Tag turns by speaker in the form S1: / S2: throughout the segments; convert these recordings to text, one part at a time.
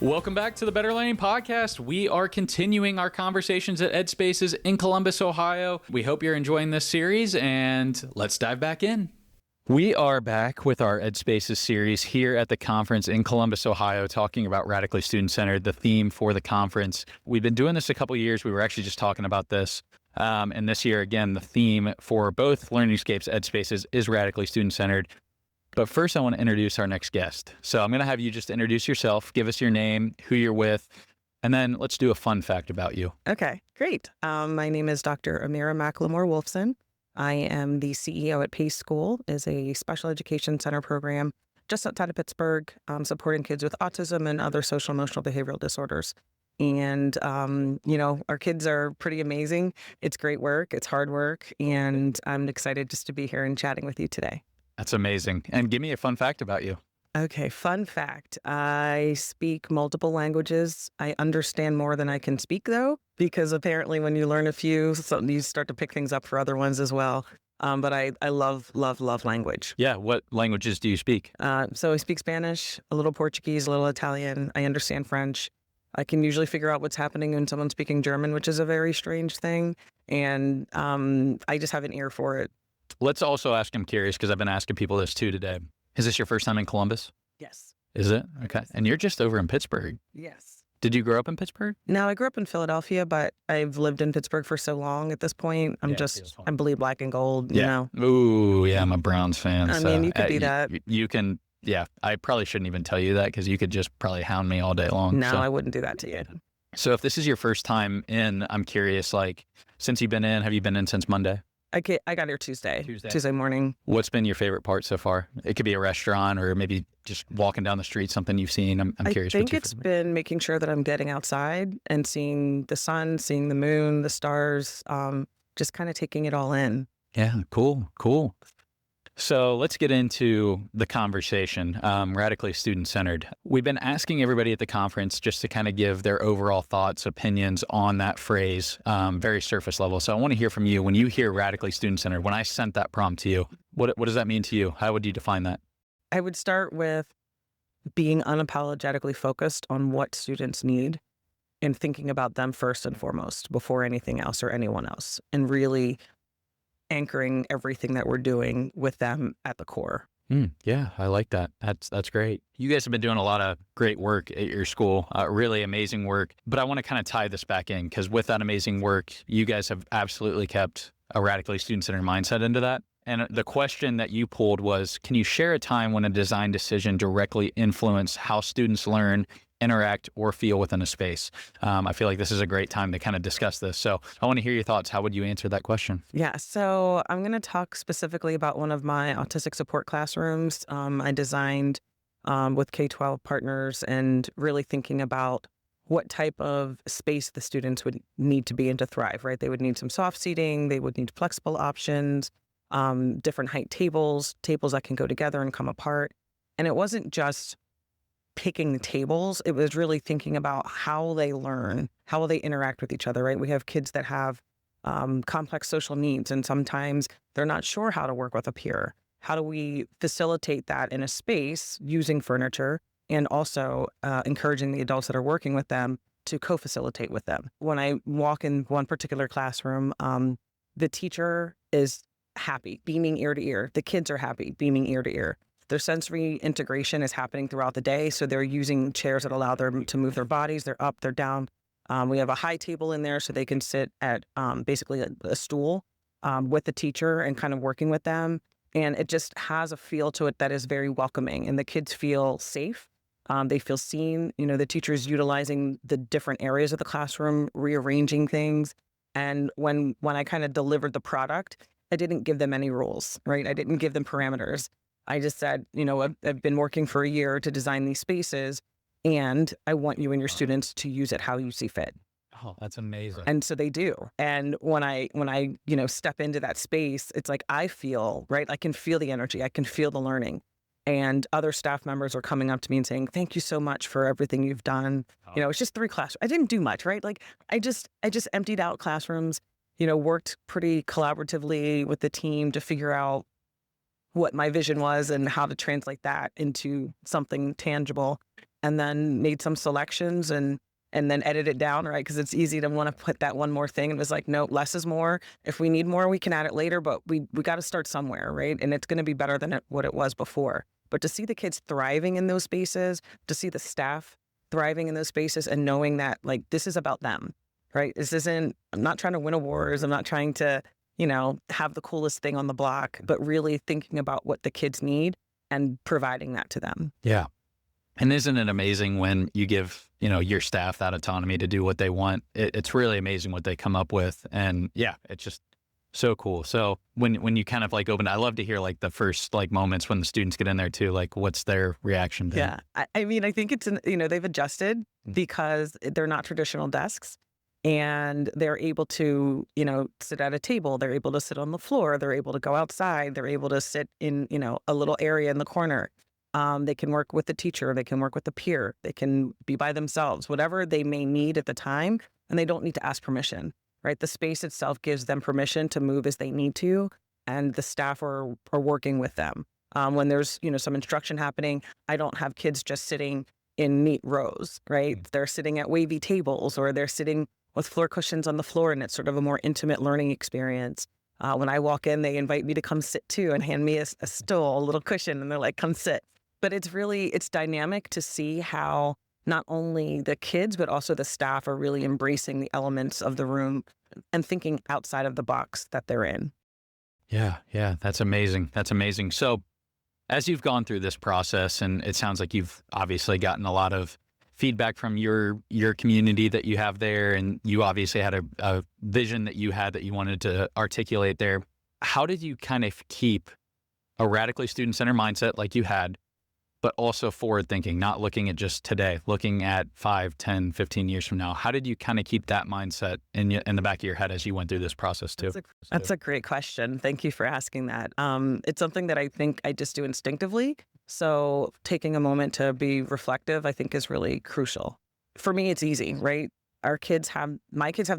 S1: Welcome back to the Better Learning Podcast. We are continuing our conversations at EDspaces in Columbus, Ohio. We hope you're enjoying this series, and let's dive back in. We are back with our EDspaces series here at the conference in Columbus, Ohio, talking about radically student-centered, the theme for the conference. We've been doing this a couple of years. We were actually just talking about this. And this year, again, the theme for both LearningScapes EDspaces is radically student-centered. But first, I want to introduce our next guest. So I'm going to have you just introduce yourself, give us your name, who you're with, and then let's do a fun fact about you.
S2: Okay, great. My name is Dr. Amira McLemore Wolfson. I am the CEO at Pace School, is a special education center program just outside of Pittsburgh, supporting kids with autism and other social emotional behavioral disorders. And, our kids are pretty amazing. It's great work. It's hard work. And I'm excited just to be here and chatting with you today.
S1: That's amazing. And give me a fun fact about you.
S2: Okay, fun fact. I speak multiple languages. I understand more than I can speak, though, because apparently when you learn a few, you start to pick things up for other ones as well. But I love language.
S1: Yeah, what languages do you speak?
S2: So I speak Spanish, a little Portuguese, a little Italian. I understand French. I can usually figure out what's happening when someone's speaking German, which is a very strange thing. And I just have an ear for it.
S1: Let's also ask, I'm curious, because I've been asking people this too today. Is this your first time in Columbus?
S2: Yes.
S1: Is it? Okay. And you're just over in Pittsburgh.
S2: Yes.
S1: Did you grow up in Pittsburgh?
S2: No, I grew up in Philadelphia, but I've lived in Pittsburgh for so long at this point. I'm bleed black and gold, you know.
S1: Ooh, yeah, I'm a Browns fan.
S2: I mean, you could do that.
S1: You can, yeah. I probably shouldn't even tell you that because you could just probably hound me all day long.
S2: No, I wouldn't do that to you.
S1: So if this is your first time in, I'm curious, since you've been in, have you been in since Monday?
S2: I got here Tuesday morning.
S1: What's been your favorite part so far? It could be a restaurant or maybe just walking down the street, something you've seen. I'm curious.
S2: I think it's been making sure that I'm getting outside and seeing the sun, seeing the moon, the stars, just kind of taking it all in.
S1: Yeah, cool. So let's get into the conversation, radically student-centered. We've been asking everybody at the conference just to kind of give their overall thoughts, opinions on that phrase, very surface level. So I want to hear from you. When you hear radically student-centered, when I sent that prompt to you, what does that mean to you? How would you define that?
S2: I would start with being unapologetically focused on what students need and thinking about them first and foremost before anything else or anyone else, and really anchoring everything that we're doing with them at the core.
S1: Yeah, I like that. That's great. You guys have been doing a lot of great work at your school, really amazing work. But I want to kind of tie this back in because with that amazing work, you guys have absolutely kept a radically student-centered mindset into that. And the question that you pulled was, can you share a time when a design decision directly influenced how students learn, interact, or feel within a space? I feel like this is a great time to kind of discuss this. So I want to hear your thoughts. How would you answer that question?
S2: Yeah, so I'm going to talk specifically about one of my autistic support classrooms. I designed with K-12 partners and really thinking about what type of space the students would need to be in to thrive, right? They would need some soft seating. They would need flexible options, different height tables that can go together and come apart. And it wasn't just picking the tables. It was really thinking about how they learn, how will they interact with each other, right? We have kids that have complex social needs, and sometimes they're not sure how to work with a peer. How do we facilitate that in a space using furniture and also encouraging the adults that are working with them to co-facilitate with them? When I walk in one particular classroom, the teacher is happy, beaming ear to ear. The kids are happy, beaming ear to ear. Their sensory integration is happening throughout the day. So they're using chairs that allow them to move their bodies. They're up, they're down. We have a high table in there so they can sit at basically a stool with the teacher and kind of working with them. And it just has a feel to it that is very welcoming. And the kids feel safe. They feel seen. The teacher is utilizing the different areas of the classroom, rearranging things. And when I kind of delivered the product, I didn't give them any rules, right? I didn't give them parameters. I just said, I've been working for a year to design these spaces, and I want you and your students to use it how you see fit.
S1: Oh, that's amazing.
S2: And so they do. And when I step into that space, it's like I feel, right? I can feel the energy. I can feel the learning. And other staff members are coming up to me and saying, thank you so much for everything you've done.
S1: Oh.
S2: It's just 3 classrooms. I didn't do much, right? Like I just emptied out classrooms, worked pretty collaboratively with the team to figure out what my vision was and how to translate that into something tangible. and then made some selections and then edit it down, right? Because it's easy to want to put that one more thing. And it was like, no, less is more. If we need more, we can add it later, but we got to start somewhere, right? And it's going to be better than what it was before. But to see the kids thriving in those spaces, to see the staff thriving in those spaces and knowing that like this is about them, right? I'm not trying to win awards. I'm not trying to, have the coolest thing on the block, but really thinking about what the kids need and providing that to them.
S1: Yeah. And isn't it amazing when you give, your staff that autonomy to do what they want? It's really amazing what they come up with. And yeah, it's just so cool. So when you kind of like open, I love to hear like the first like moments when the students get in there too, like what's their reaction been?
S2: Yeah. I think it's, they've adjusted because they're not traditional desks and they're able to, sit at a table. They're able to sit on the floor. They're able to go outside. They're able to sit in, a little area in the corner. They can work with the teacher. They can work with the peer. They can be by themselves, whatever they may need at the time. And they don't need to ask permission, right? The space itself gives them permission to move as they need to. And the staff are working with them. When there's, some instruction happening, I don't have kids just sitting in neat rows, right? They're sitting at wavy tables or they're sitting with floor cushions on the floor. And it's sort of a more intimate learning experience. When I walk in, they invite me to come sit too and hand me a stool, a little cushion. And they're like, come sit. But it's dynamic to see how not only the kids, but also the staff are really embracing the elements of the room and thinking outside of the box that they're in.
S1: Yeah. That's amazing. So as you've gone through this process, and it sounds like you've obviously gotten a lot of feedback from your community that you have there, and you obviously had a vision that you had that you wanted to articulate there. How did you kind of keep a radically student-centered mindset like you had, but also forward thinking, not looking at just today, looking at 5, 10, 15 years from now? How did you kind of keep that mindset in the back of your head as you went through this process too?
S2: That's a great question. Thank you for asking that. It's something that I think I just do instinctively. So taking a moment to be reflective, I think is really crucial. For me, it's easy, right? My kids have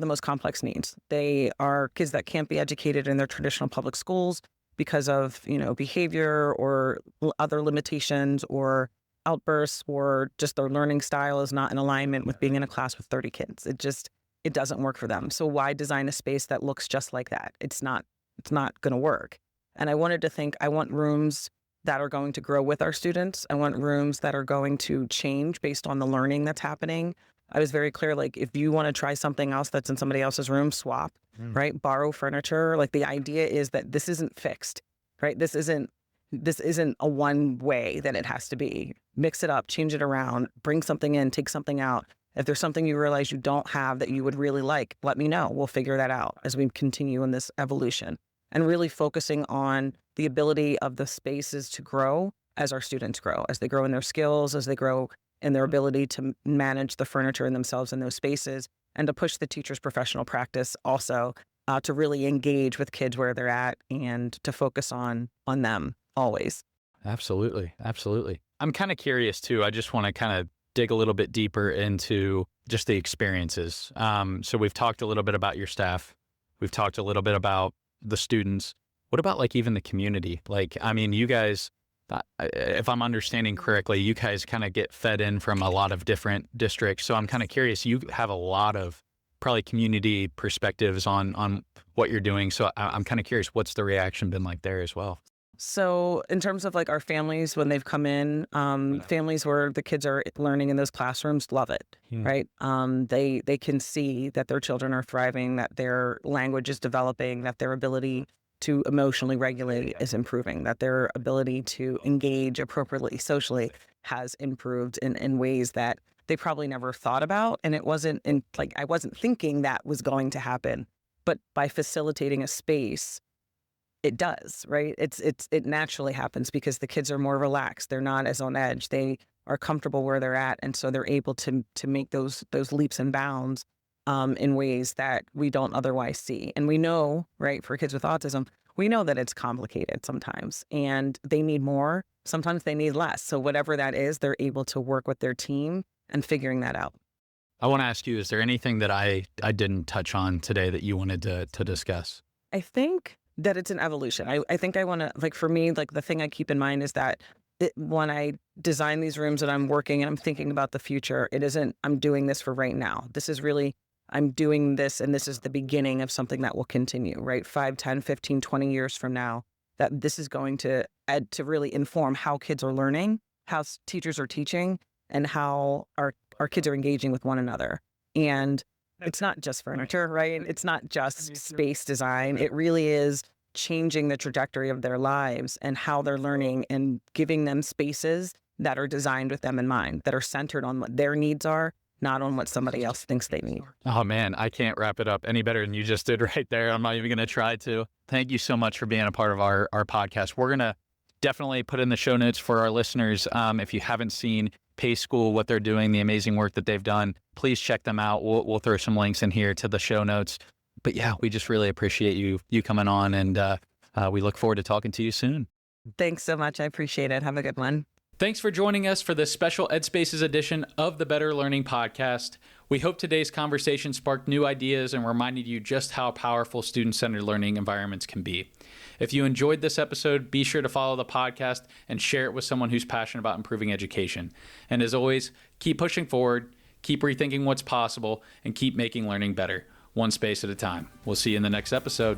S2: the most complex needs. They are kids that can't be educated in their traditional public schools because of, behavior or other limitations or outbursts, or just their learning style is not in alignment with being in a class with 30 kids. It doesn't work for them. So why design a space that looks just like that? It's not going to work. And I wanted to think, I want rooms that are going to grow with our students. I want rooms that are going to change based on the learning that's happening. I was very clear, like, if you want to try something else that's in somebody else's room, swap, right? Borrow furniture. Like, the idea is that this isn't fixed, right? This isn't a one way that it has to be. Mix it up, change it around, bring something in, take something out. If there's something you realize you don't have that you would really like, let me know. We'll figure that out as we continue in this evolution. And really focusing on the ability of the spaces to grow as our students grow, as they grow in their skills, as they grow in their ability to manage the furniture and themselves in those spaces, and to push the teacher's professional practice also to really engage with kids where they're at and to focus on them always.
S1: Absolutely. I'm kind of curious too. I just want to kind of dig a little bit deeper into just the experiences. So we've talked a little bit about your staff. We've talked a little bit about the students. What about like even the community? Like, I mean, you guys, if I'm understanding correctly, you guys kind of get fed in from a lot of different districts. So I'm kind of curious, you have a lot of probably community perspectives on what you're doing. So I'm kind of curious, what's the reaction been like there as well?
S2: So in terms of like our families, when they've come in, families where the kids are learning in those classrooms love it, right? They can see that their children are thriving, that their language is developing, that their ability to emotionally regulate is improving, that their ability to engage appropriately socially has improved in ways that they probably never thought about. And it wasn't I wasn't thinking that was going to happen, but by facilitating a space, it does, right? It naturally happens because the kids are more relaxed. They're not as on edge. They are comfortable where they're at. And so they're able to make those leaps and bounds in ways that we don't otherwise see. And we know, right, for kids with autism, we know that it's complicated sometimes and they need more. Sometimes they need less. So whatever that is, they're able to work with their team and figuring that out.
S1: I want to ask you, is there anything that I didn't touch on today that you wanted to discuss?
S2: I think that it's an evolution. I think I want to, like, for me, like, the thing I keep in mind is that when I design these rooms and I'm working and I'm thinking about the future, it isn't, I'm doing this for right now. This is really, I'm doing this and this is the beginning of something that will continue, right? 5, 10, 15, 20 years from now, that this is going to add to really inform how kids are learning, how teachers are teaching, and how our kids are engaging with one another. And it's not just furniture, right? It's not just space design. It really is changing the trajectory of their lives and how they're learning and giving them spaces that are designed with them in mind, that are centered on what their needs are, not on what somebody else thinks they need.
S1: Oh man, I can't wrap it up any better than you just did right there. I'm not even going to try to. Thank you so much for being a part of our podcast. We're going to definitely put in the show notes for our listeners. If you haven't seen Pace School, what they're doing, the amazing work that they've done, please check them out. We'll throw some links in here to the show notes. But yeah, we just really appreciate you coming on, and we look forward to talking to you soon.
S2: Thanks so much. I appreciate it. Have a good one.
S1: Thanks for joining us for this special EDspaces edition of the Better Learning Podcast. We hope today's conversation sparked new ideas and reminded you just how powerful student-centered learning environments can be. If you enjoyed this episode, be sure to follow the podcast and share it with someone who's passionate about improving education. And as always, keep pushing forward, keep rethinking what's possible, and keep making learning better, one space at a time. We'll see you in the next episode.